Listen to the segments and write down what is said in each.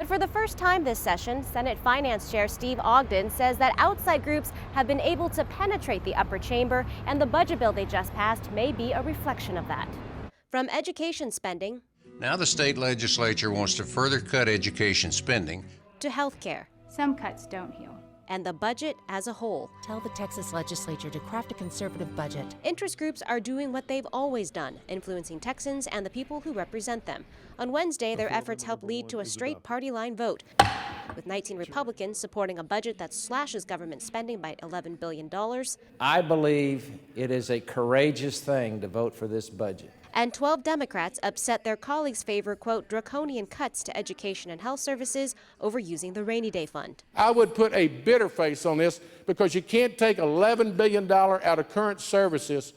But for the first time this session, Senate Finance Chair Steve Ogden says that outside groups have been able to penetrate the upper chamber, and the budget bill they just passed may be a reflection of that. From education spending, now the state legislature wants to further cut education spending, to health care, some cuts don't heal, and the budget as a whole. Tell the Texas legislature to craft a conservative budget. Interest groups are doing what they've always done, influencing Texans and the people who represent them. On Wednesday, their efforts helped lead to a straight party line vote, with 19 Republicans supporting a budget that slashes government spending by $11 billion. I believe it is a courageous thing to vote for this budget. And 12 Democrats upset their colleagues' favor, quote, draconian cuts to education and health services over using the rainy day fund. I would put a bitter face on this because you can't take $11 billion out of current services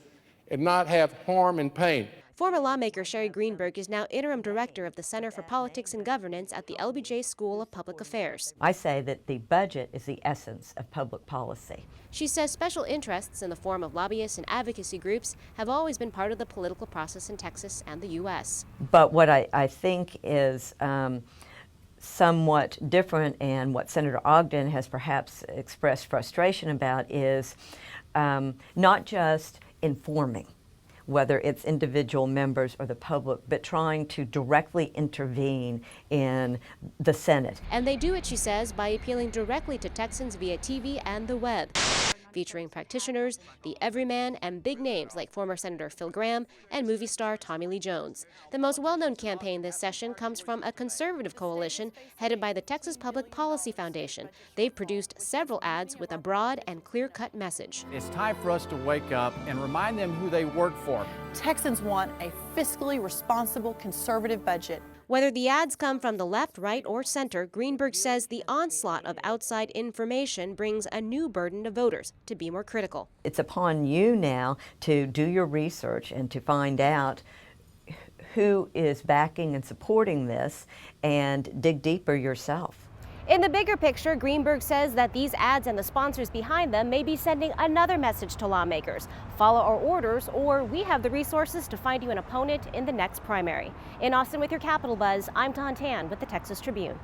and not have harm and pain. Former lawmaker Sherry Greenberg is now interim director of the Center for Politics and Governance at the LBJ School of Public Affairs. I say that the budget is the essence of public policy. She says special interests in the form of lobbyists and advocacy groups have always been part of the political process in Texas and the U.S. But what I think is somewhat different, and what Senator Ogden has perhaps expressed frustration about, is not just informing, whether it's individual members or the public, but trying to directly intervene in the Senate. And they do it, she says, by appealing directly to Texans via TV and the web, featuring practitioners, the everyman, and big names like former Senator Phil Gramm and movie star Tommy Lee Jones. The most well-known campaign this session comes from a conservative coalition headed by the Texas Public Policy Foundation. They've produced several ads with a broad and clear-cut message. It's time for us to wake up and remind them who they work for. Texans want a fiscally responsible conservative budget. Whether the ads come from the left, right, or center, Greenberg says the onslaught of outside information brings a new burden to voters to be more critical. It's upon you now to do your research and to find out who is backing and supporting this and dig deeper yourself. In the bigger picture, Greenberg says that these ads and the sponsors behind them may be sending another message to lawmakers. Follow our orders, or we have the resources to find you an opponent in the next primary. In Austin with your Capitol Buzz, I'm Tan Tan with the Texas Tribune.